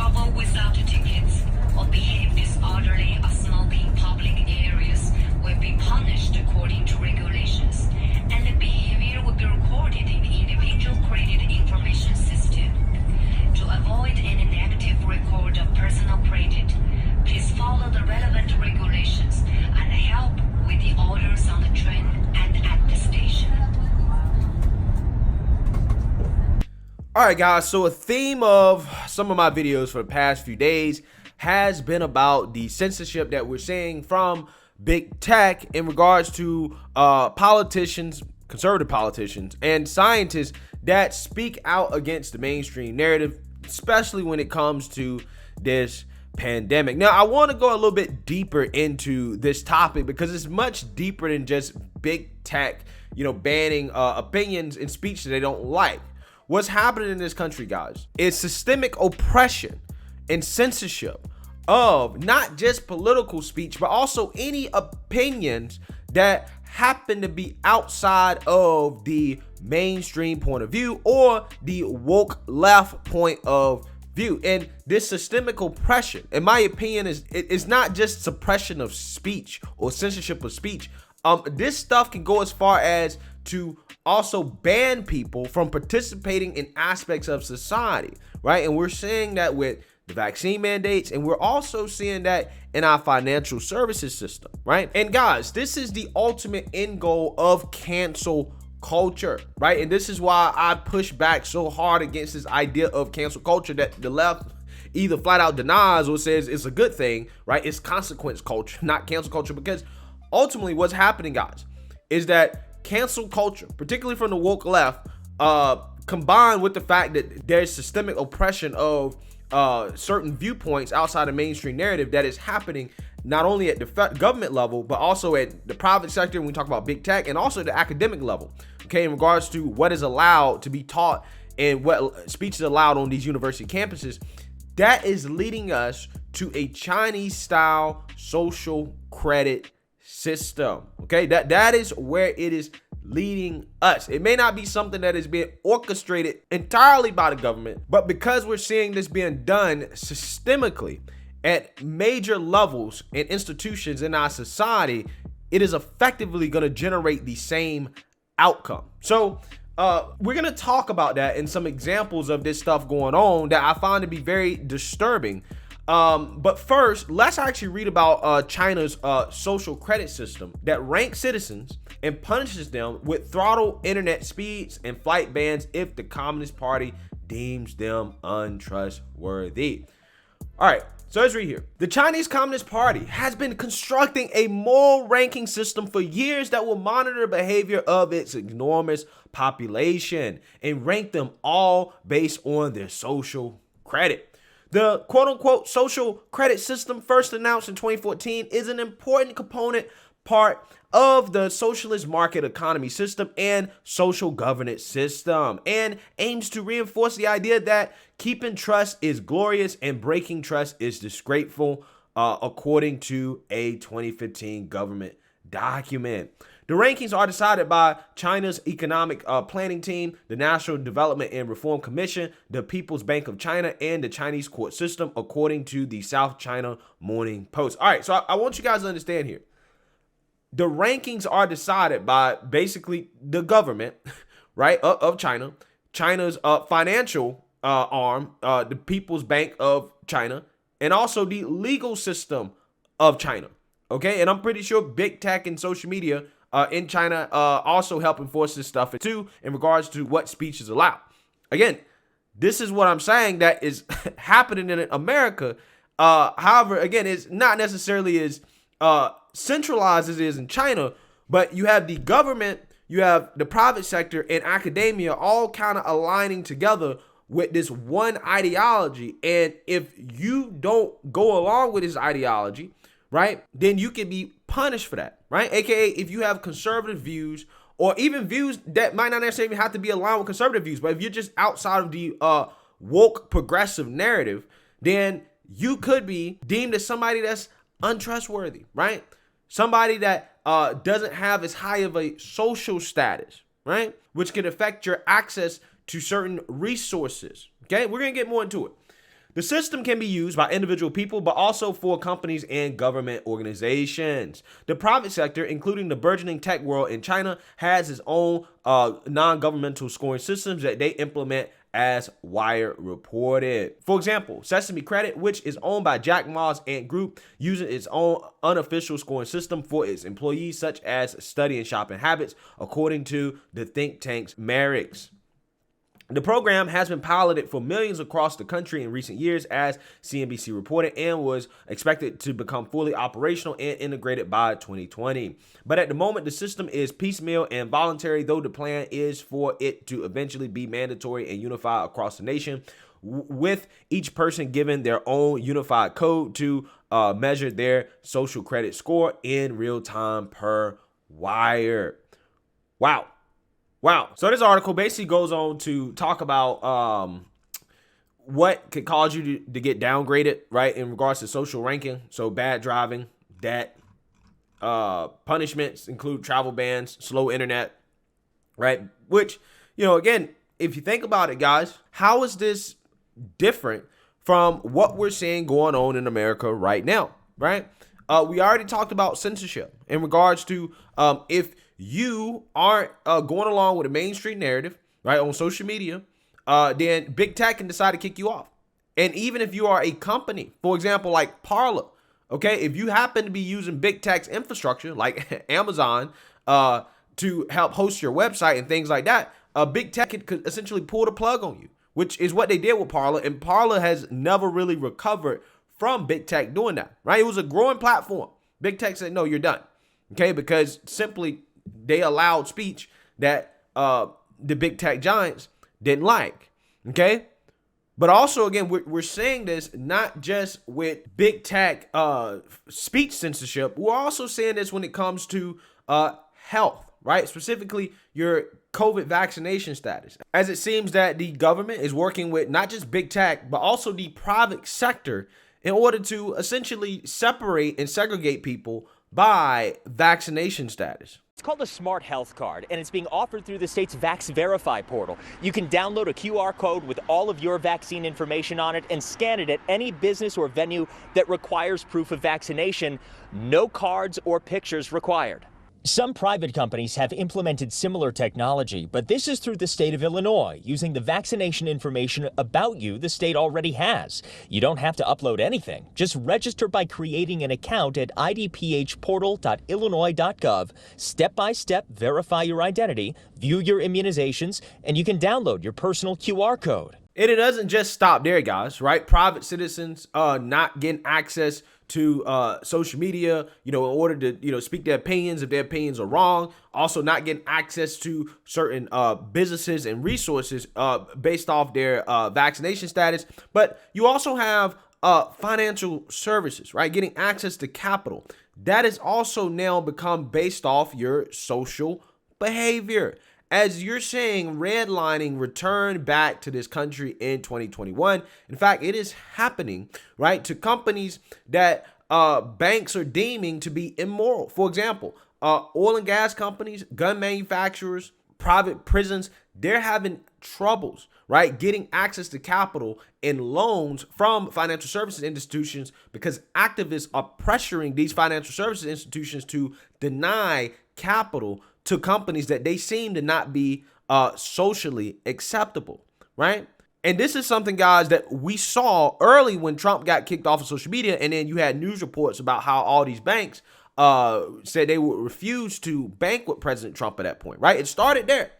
travel without tickets or behave disorderly or smoke in public areas will be punished according to regulations, and the behavior will be recorded in the individual credit information system. To avoid any negative record of personal credit, please follow the relevant regulations and help with the orders on the train and at the station. All right, guys, so a theme of some of my videos for the past few days has been about the censorship that we're seeing from big tech in regards to politicians, conservative politicians, and scientists that speak out against the mainstream narrative, especially when it comes to this pandemic. Now, I want to go a little bit deeper into this topic because it's much deeper than just big tech, banning opinions and speech that they don't like. What's happening in this country, guys, is systemic oppression and censorship of not just political speech, but also any opinions that happen to be outside of the mainstream point of view or the woke left point of view. And this systemic oppression, in my opinion, is not just suppression of speech or censorship of speech. This stuff can go as far as to also ban people from participating in aspects of society, right? And we're seeing that with the vaccine mandates, and we're also seeing that in our financial services system, right? And guys, this is the ultimate end goal of cancel culture, right? And this is why I push back so hard against this idea of cancel culture that the left either flat out denies or says it's a good thing, right? It's consequence culture, not cancel culture, because ultimately what's happening, guys, is that cancel culture, particularly from the woke left, combined with the fact that there's systemic oppression of certain viewpoints outside the mainstream narrative that is happening not only at the government level, but also at the private sector when we talk about big tech, and also the academic level, okay, in regards to what is allowed to be taught and what speech is allowed on these university campuses. That is leading us to a Chinese-style social credit system, okay? That is where it is leading us. It may not be something that is being orchestrated entirely by the government, but because we're seeing this being done systemically at major levels and institutions in our society, it is effectively going to generate the same outcome. So we're going to talk about that and some examples of this stuff going on that I find to be very disturbing. But first, let's actually read about China's social credit system that ranks citizens and punishes them with throttle internet speeds and flight bans if the Communist Party deems them untrustworthy. All right, so let's read here. The Chinese Communist Party has been constructing a moral ranking system for years that will monitor the behavior of its enormous population and rank them all based on their social credit. The quote-unquote social credit system, first announced in 2014, is an important part of the socialist market economy system and social governance system, and aims to reinforce the idea that keeping trust is glorious and breaking trust is disgraceful, according to a 2015 government document. The rankings are decided by China's Economic Planning Team, the National Development and Reform Commission, the People's Bank of China, and the Chinese court system, according to the South China Morning Post. All right, so I want you guys to understand here. The rankings are decided by basically the government, right, of China, China's financial arm, the People's Bank of China, and also the legal system of China, okay? And I'm pretty sure big tech and social media in China also help enforce this stuff too in regards to what speech is allowed. Again, this is what I'm saying that is happening in America. However, again, it's not necessarily as centralized as it is in China, but you have the government, you have the private sector, and academia all kind of aligning together with this one ideology. And if you don't go along with this ideology, right, then you can be punished for that, right? AKA if you have conservative views, or even views that might not necessarily have to be aligned with conservative views, but if you're just outside of the woke progressive narrative, then you could be deemed as somebody that's untrustworthy, right? Somebody that doesn't have as high of a social status, right? Which can affect your access to certain resources. Okay, we're gonna get more into it. The system can be used by individual people, but also for companies and government organizations. The private sector, including the burgeoning tech world in China, has its own non-governmental scoring systems that they implement, as Wired reported. For example, Sesame Credit, which is owned by Jack Ma's Ant Group, uses its own unofficial scoring system for its employees, such as study and shopping habits, according to the think tank's Merix. The program has been piloted for millions across the country in recent years, as CNBC reported, and was expected to become fully operational and integrated by 2020. But at the moment, the system is piecemeal and voluntary, though the plan is for it to eventually be mandatory and unified across the nation, with each person given their own unified code to measure their social credit score in real time, per Wired. Wow. So this article basically goes on to talk about what could cause you to get downgraded, right, in regards to social ranking. So bad driving, debt, punishments include travel bans, slow internet, right? Which, again, if you think about it, guys, how is this different from what we're seeing going on in America right now, right? We already talked about censorship in regards to if you aren't going along with a mainstream narrative, right, on social media, then big tech can decide to kick you off. And even if you are a company, for example, like Parler, okay, if you happen to be using big tech's infrastructure, like Amazon, to help host your website and things like that, big tech could essentially pull the plug on you, which is what they did with Parler. And Parler has never really recovered from big tech doing that, right? It was a growing platform. Big tech said, no, you're done, okay, because simply they allowed speech that the big tech giants didn't like, okay? But also, again, we're saying this not just with big tech speech censorship. We're also saying this when it comes to health, right? Specifically, your COVID vaccination status. As it seems that the government is working with not just big tech, but also the private sector in order to essentially separate and segregate people by vaccination status. It's called a Smart Health Card, and it's being offered through the state's VaxVerify portal. You can download a QR code with all of your vaccine information on it and scan it at any business or venue that requires proof of vaccination. No cards or pictures required. Some private companies have implemented similar technology, but this is through the state of Illinois, using the vaccination information about you the state already has. You don't have to upload anything. Just register by creating an account at idphportal.illinois.gov. Step-by-step, verify your identity, view your immunizations, and you can download your personal QR code. And it doesn't just stop there, guys, right? Private citizens not getting access to social media, in order to, speak their opinions if their opinions are wrong. Also not getting access to certain businesses and resources based off their vaccination status. But you also have financial services, right? Getting access to capital. That is also now become based off your social behavior. As you're saying, redlining returned back to this country in 2021. In fact, it is happening, right, to companies that banks are deeming to be immoral. For example, oil and gas companies, gun manufacturers, private prisons, they're having troubles, right, getting access to capital and loans from financial services institutions because activists are pressuring these financial services institutions to deny capital to companies that they seem to not be socially acceptable, right? And this is something, guys, that we saw early when Trump got kicked off of social media, and then you had news reports about how all these banks said they would refuse to bank with President Trump at that point, right? It started there.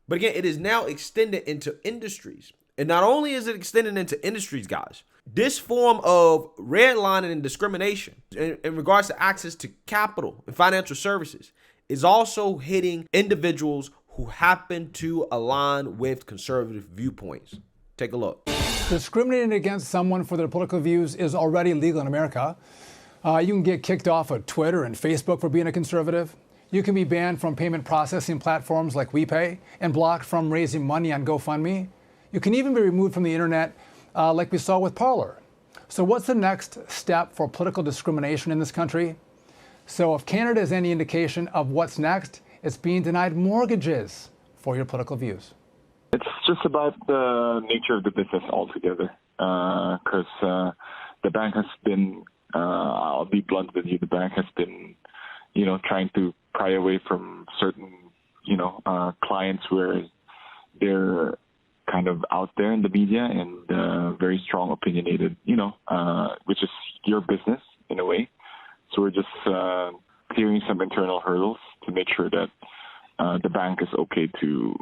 But again, it is now extended into industries. And not only is it extended into industries, guys, this form of redlining and discrimination in regards to access to capital and financial services is also hitting individuals who happen to align with conservative viewpoints. Take a look. Discriminating against someone for their political views is already legal in America. You can get kicked off of Twitter and Facebook for being a conservative. You can be banned from payment processing platforms like WePay and blocked from raising money on GoFundMe. You can even be removed from the internet like we saw with Parler. So what's the next step for political discrimination in this country? So if Canada is any indication of what's next, it's being denied mortgages for your political views. It's just about the nature of the business altogether. because the bank has been, I'll be blunt with you, the bank has been, trying to pry away from certain, clients where they're kind of out there in the media and very strong opinionated, which is your business in a way. So we're just clearing some internal hurdles to make sure that the bank is okay to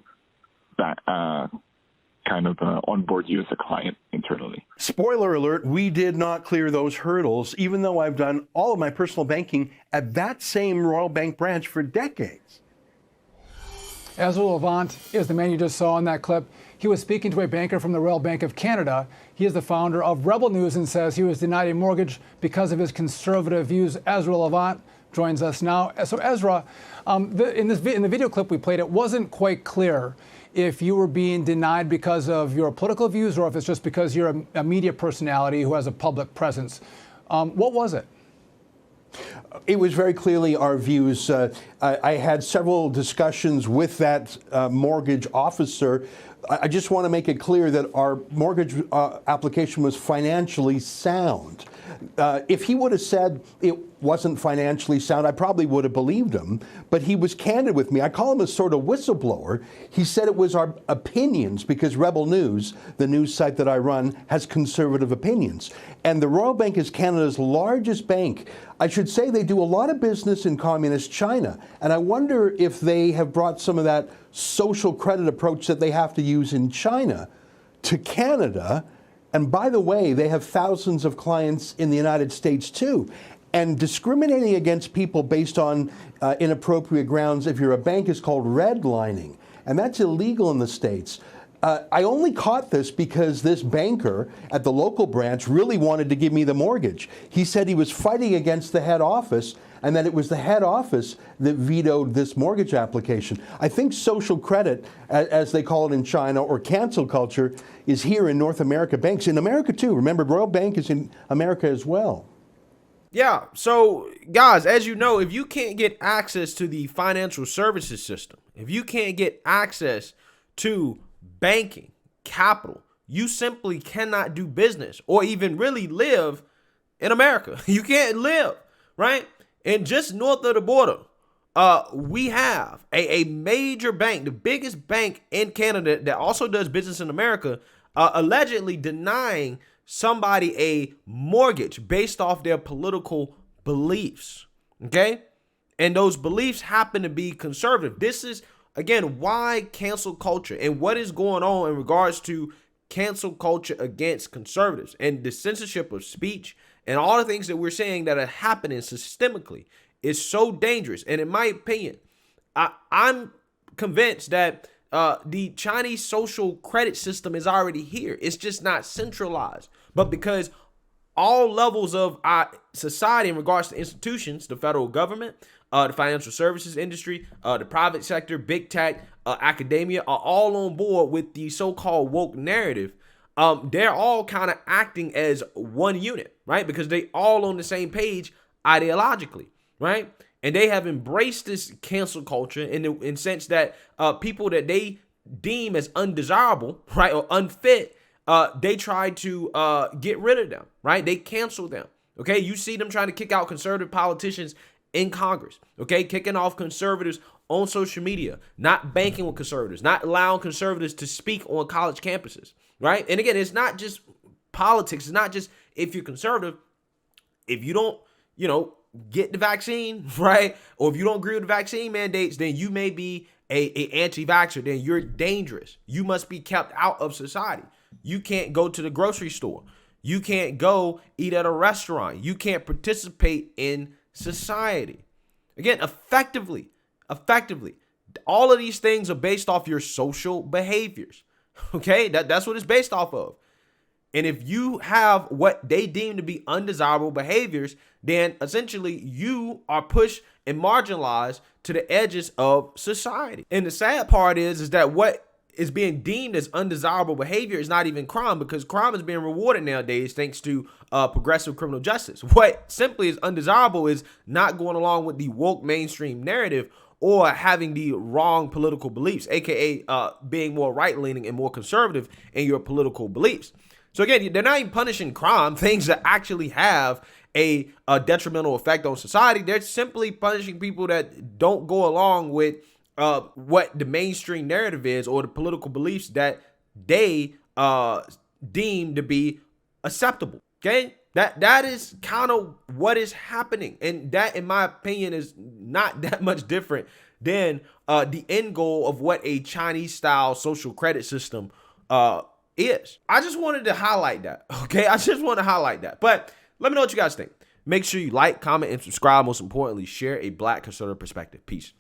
onboard you as a client internally. Spoiler alert, we did not clear those hurdles, even though I've done all of my personal banking at that same Royal Bank branch for decades. Ezra Levant is the man you just saw in that clip. He was speaking to a banker from the Royal Bank of Canada. He is the founder of Rebel News and says he was denied a mortgage because of his conservative views. Ezra Levant joins us now. So Ezra, in the video clip we played, it wasn't quite clear if you were being denied because of your political views or if it's just because you're a media personality who has a public presence. What was it? It was very clearly our views. I had several discussions with that mortgage officer. I just want to make it clear that our mortgage application was financially sound. If he would have said it wasn't financially sound, I probably would have believed him. But he was candid with me. I call him a sort of whistleblower. He said it was our opinions because Rebel News, the news site that I run, has conservative opinions. And the Royal Bank is Canada's largest bank. I should say they do a lot of business in communist China. And I wonder if they have brought some of that social credit approach that they have to use in China to Canada. And by the way, they have thousands of clients in the United States too. And discriminating against people based on inappropriate grounds, if you're a bank, is called redlining. And that's illegal in the States. I only caught this because this banker at the local branch really wanted to give me the mortgage. He said he was fighting against the head office and that it was the head office that vetoed this mortgage application. I think social credit, as they call it in China, or cancel culture, is here in North America banks. In America too. Remember, Royal Bank is in America as well. Yeah, so guys, as you know, if you can't get access to the financial services system, if you can't get access to banking, capital, you simply cannot do business or even really live in America. You can't live, right? And just north of the border, we have a major bank, the biggest bank in Canada that also does business in America, allegedly denying somebody a mortgage based off their political beliefs, okay? And those beliefs happen to be conservative. This is, again, why cancel culture and what is going on in regards to cancel culture against conservatives and the censorship of speech and all the things that we're saying that are happening systemically is so dangerous. And in my opinion, I'm convinced that the Chinese social credit system is already here. It's just not centralized. But because all levels of our society in regards to institutions, the federal government, the financial services industry, the private sector, big tech, academia are all on board with the so-called woke narrative. They're all kind of acting as one unit, right? Because they all on the same page ideologically, right? And they have embraced this cancel culture in the sense that people that they deem as undesirable, right, or unfit, they try to get rid of them, right? They cancel them, okay? You see them trying to kick out conservative politicians in Congress, okay? Kicking off conservatives on social media, not banking with conservatives, not allowing conservatives to speak on college campuses, right? And again, it's not just politics. It's not just if you're conservative, if you don't, get the vaccine, right? Or if you don't agree with the vaccine mandates, then you may be a anti-vaxxer. Then you're dangerous. You must be kept out of society. You can't go to the grocery store. You can't go eat at a restaurant. You can't participate in society. Again, effectively, all of these things are based off your social behaviors. Okay, that's what it's based off of. And if you have what they deem to be undesirable behaviors, then essentially you are pushed and marginalized to the edges of society. And the sad part is that what is being deemed as undesirable behavior is not even crime, because crime is being rewarded nowadays thanks to progressive criminal justice. What simply is undesirable is not going along with the woke mainstream narrative or having the wrong political beliefs, aka being more right-leaning and more conservative in your political beliefs. So again, they're not even punishing crime, things that actually have a detrimental effect on society. They're simply punishing people that don't go along with what the mainstream narrative is or the political beliefs that they deem to be acceptable. Okay, that is kind of what is happening, and that, in my opinion, is not that much different than the end goal of what a Chinese-style social credit system is. I just wanted to highlight that. Okay, I just want to highlight that. But let me know what you guys think. Make sure you like, comment, and subscribe. Most importantly, share a Black conservative perspective. Peace.